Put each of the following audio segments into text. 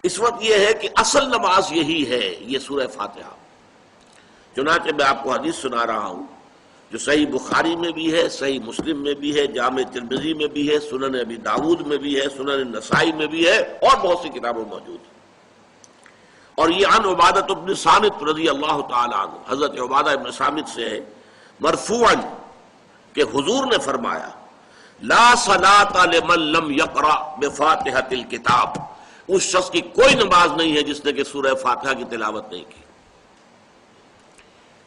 اس وقت یہ ہے کہ اصل نماز یہی ہے، یہ سورہ فاتحہ۔ چنانچہ میں آپ کو حدیث سنا رہا ہوں جو صحیح بخاری میں بھی ہے، صحیح مسلم میں بھی ہے، جامع ترمذی میں بھی ہے، سنن ابی داود میں بھی ہے، سنن نسائی میں بھی ہے، اور بہت سی کتابوں موجود ہے۔ اور یہ عن عبادۃ بن صامت رضی اللہ تعالی عنہ، حضرت عبادہ بن صامت سے ہے مرفوعاً کہ حضور نے فرمایا لا صلاۃ لمن لم یقرأ بفاتحۃ الکتاب، اس شخص کی کوئی نماز نہیں ہے جس نے کہ سورہ فاتحہ کی تلاوت نہیں کی۔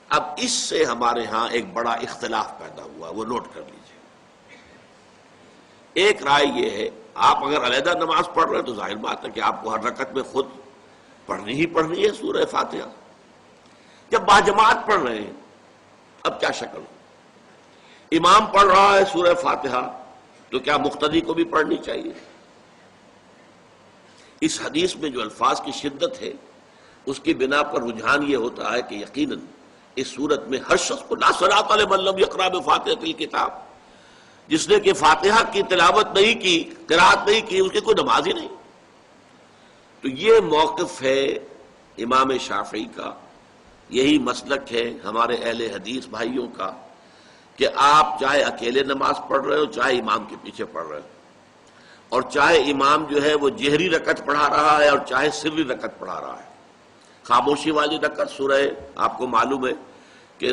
اب اس سے ہمارے ہاں ایک بڑا اختلاف پیدا ہوا، وہ نوٹ کر لیجئے۔ ایک رائے یہ ہے آپ اگر علیحدہ نماز پڑھ رہے ہیں تو ظاہر بات ہے کہ آپ کو ہر رکعت میں خود پڑھنی ہی پڑھنی ہے سورہ فاتحہ۔ جب باجماعت پڑھ رہے ہیں اب کیا شکل ہو؟ امام پڑھ رہا ہے سورہ فاتحہ تو کیا مقتدی کو بھی پڑھنی چاہیے؟ اس حدیث میں جو الفاظ کی شدت ہے اس کی بنا پر رجحان یہ ہوتا ہے کہ یقیناً اس صورت میں ہر شخص کو لا صلاۃ لمن لم یقرأ بفاتحۃ الکتاب، جس نے کہ فاتحہ کی تلاوت نہیں کی، قرأت نہیں کی، اس کی کوئی نماز ہی نہیں۔ تو یہ موقف ہے امام شافعی کا، یہی مسلک ہے ہمارے اہل حدیث بھائیوں کا کہ آپ چاہے اکیلے نماز پڑھ رہے ہو، چاہے امام کے پیچھے پڑھ رہے ہو، اور چاہے امام جو ہے وہ جہری رکعت پڑھا رہا ہے اور چاہے سری رکعت پڑھا رہا ہے۔ خاموشی والی رکعت سورہ آپ کو معلوم ہے کہ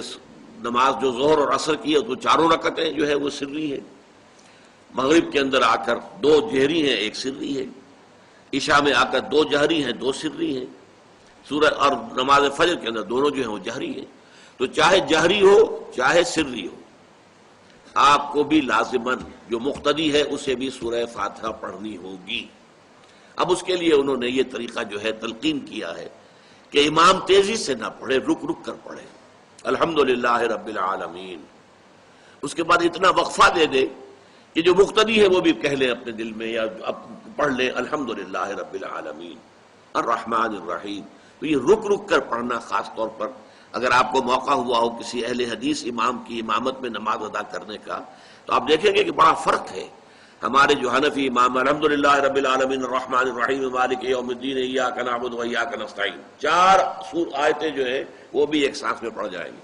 نماز جو ظہر اور عصر کی ہے تو چاروں رکعتیں جو ہے وہ سری ہے، مغرب کے اندر آ کر دو جہری ہیں ایک سری ہے، عشاء میں آ کر دو جہری ہیں دو سری ہیں، سورہ اور نماز فجر کے اندر دونوں جو ہیں وہ جہری ہیں۔ تو چاہے جہری ہو چاہے سری ہو، آپ کو بھی لازماً جو مقتدی ہے اسے بھی سورہ فاتحہ پڑھنی ہوگی۔ اب اس کے لیے انہوں نے یہ طریقہ جو ہے تلقین کیا ہے کہ امام تیزی سے نہ پڑھے، رک رک کر پڑھے الحمدللہ رب العالمین، اس کے بعد اتنا وقفہ دے دے کہ جو مقتدی ہے وہ بھی کہہ لیں اپنے دل میں یا پڑھ لیں الحمدللہ رب العالمین الرحمن الرحیم۔ تو یہ رک رک کر پڑھنا، خاص طور پر اگر آپ کو موقع ہوا ہو کسی اہل حدیث امام کی امامت میں نماز ادا کرنے کا تو آپ دیکھیں گے کہ بڑا فرق ہے۔ ہمارے جو حنفی امام الحمدللہ رب العالمین الرحمن الرحیم مالک یوم الدین ایاک نعبد و ایاک نستعین، چار آیتیں جو ہیں وہ بھی ایک سانس میں پڑھ جائیں گی،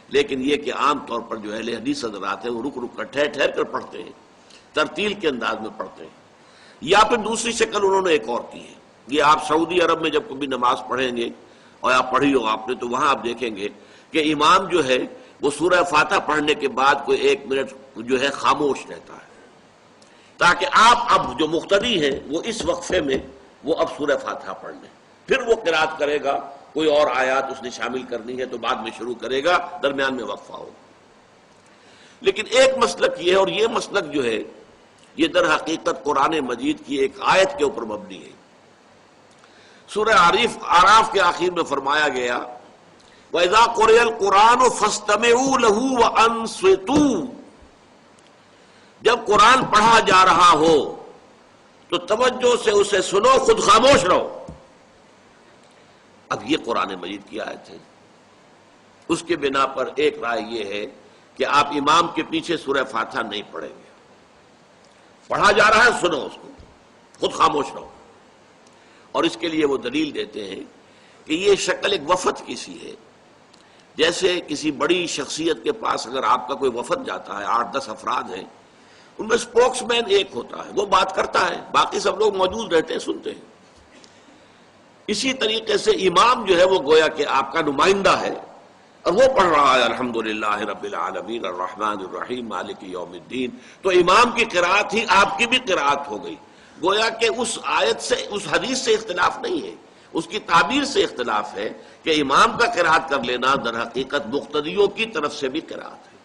لیکن یہ کہ عام طور پر جو اہل حدیث حضرات ہیں وہ رک رک کر ٹھہر ٹھہر کر پڑھتے ہیں، ترتیل کے انداز میں پڑھتے ہیں۔ یا پھر دوسری شکل انہوں نے ایک اور کی ہے، یہ آپ سعودی عرب میں جب کبھی نماز پڑھیں گے اور آپ پڑھی ہو آپ نے تو وہاں آپ دیکھیں گے کہ امام جو ہے وہ سورہ فاتحہ پڑھنے کے بعد کوئی ایک منٹ جو ہے خاموش رہتا ہے تاکہ آپ اب جو مقتدی ہیں وہ اس وقفے میں وہ اب سورہ فاتحہ پڑھ لیں، پھر وہ قرات کرے گا، کوئی اور آیات اس نے شامل کرنی ہے تو بعد میں شروع کرے گا، درمیان میں وقفہ ہوگا۔ لیکن ایک مسلک یہ ہے، اور یہ مسلک جو ہے یہ در حقیقت قرآن مجید کی ایک آیت کے اوپر مبنی ہے۔ سورہ اعراف کے آخر میں فرمایا گیا وَإِذَا قُرِئَ الْقُرْآنُ فَاسْتَمِعُوا لَهُ وَأَنصِتُوا، جب قرآن پڑھا جا رہا ہو تو توجہ سے اسے سنو، خود خاموش رہو۔ اب یہ قرآن مجید کی آیت ہے، اس کے بنا پر ایک رائے یہ ہے کہ آپ امام کے پیچھے سورہ فاتحہ نہیں پڑھیں گے، پڑھا جا رہا ہے سنو اس کو، خود خاموش رہو۔ اور اس کے لیے وہ دلیل دیتے ہیں کہ یہ شکل ایک وفد کی سی ہے، جیسے کسی بڑی شخصیت کے پاس اگر آپ کا کوئی وفد جاتا ہے، 8-10 افراد ہیں، ان میں اسپوکس مین ایک ہوتا ہے، وہ بات کرتا ہے، باقی سب لوگ موجود رہتے ہیں، سنتے ہیں۔ اسی طریقے سے امام جو ہے وہ گویا کہ آپ کا نمائندہ ہے اور وہ پڑھ رہا ہے الحمدللہ رب العالمین الرحمن الرحیم مالک یوم الدین، تو امام کی قرات ہی آپ کی بھی قرات ہو گئی۔ گویا کہ اس آیت سے، اس حدیث سے اختلاف نہیں ہے، اس کی تعبیر سے اختلاف ہے کہ امام کا قرات کر لینا در حقیقت مقتدیوں کی طرف سے بھی قرات ہے۔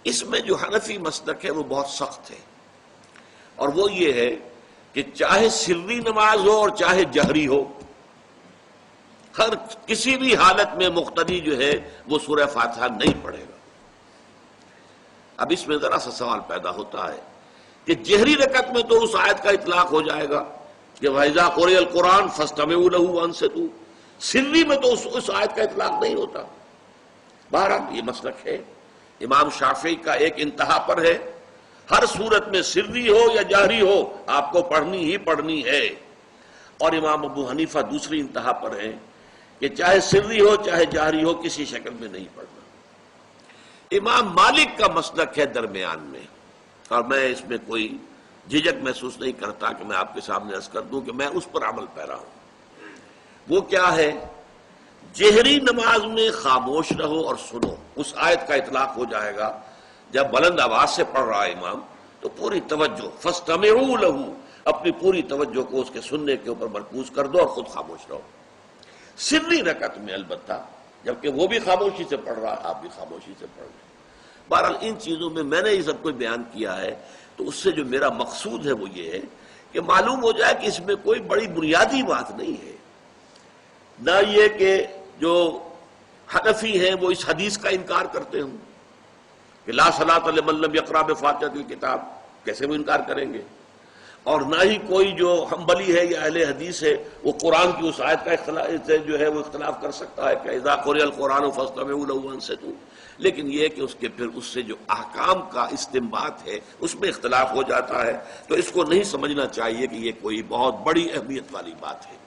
اس میں جو حنفی مسلک ہے وہ بہت سخت ہے، اور وہ یہ ہے کہ چاہے سری نماز ہو اور چاہے جہری ہو، ہر کسی بھی حالت میں مقتدی جو ہے وہ سورہ فاتحہ نہیں پڑھے گا۔ اب اس میں ذرا سا سوال پیدا ہوتا ہے کہ جہری رکعت میں تو اس آیت کا اطلاق ہو جائے گا کہ وَإِذَا قُرِئَ الْقُرْآنُ فَاسْتَمِعُوا لَهُ وَأَنصِتُوا، سری میں تو اس آیت کا اطلاق نہیں ہوتا۔ بہرحال یہ مسلک ہے امام شافعی کا، ایک انتہا پر ہے، ہر صورت میں سری ہو یا جہری ہو آپ کو پڑھنی ہی پڑھنی ہے۔ اور امام ابو حنیفہ دوسری انتہا پر ہیں کہ چاہے سری ہو چاہے جہری ہو کسی شکل میں نہیں پڑھنا۔ امام مالک کا مسلک ہے درمیان میں، اور میں اس میں کوئی جھجک محسوس نہیں کرتا کہ میں آپ کے سامنے عرض کر دوں کہ میں اس پر عمل پیرا ہوں۔ وہ کیا ہے؟ جہری نماز میں خاموش رہو اور سنو۔ اس آیت کا اطلاق ہو جائے گا جب بلند آواز سے پڑھ رہا ہے امام تو پوری توجہ، فاستمعوا لہ، اپنی پوری توجہ کو اس کے سننے کے اوپر مرکوز کر دو اور خود خاموش رہو۔ سری رکعت میں البتہ جبکہ وہ بھی خاموشی سے پڑھ رہا ہے، آپ بھی خاموشی سے پڑھ رہے ہیں۔ بہرحال ان چیزوں میں نے یہ سب کو بیان کیا ہے تو اس سے جو میرا مقصود ہے وہ یہ ہے کہ معلوم ہو جائے کہ اس میں کوئی بڑی بنیادی بات نہیں ہے، نہ یہ کہ جو حنفی ہیں وہ اس حدیث کا انکار کرتے ہوں کہ لا صلاۃ لمن لم یقرأ بفاتحۃ الکتاب، کیسے وہ انکار کریں گے؟ اور نہ ہی کوئی جو حنبلی ہے یا اہل حدیث ہے وہ قرآن کی اس آیت کا اختلاف کر سکتا ہے کہ اذا قرئ القرآن فاستمعوا لہ وانصتوا، لیکن یہ کہ اس کے پھر اس سے جو احکام کا استنباط ہے اس میں اختلاف ہو جاتا ہے، تو اس کو نہیں سمجھنا چاہیے کہ یہ کوئی بہت بڑی اہمیت والی بات ہے۔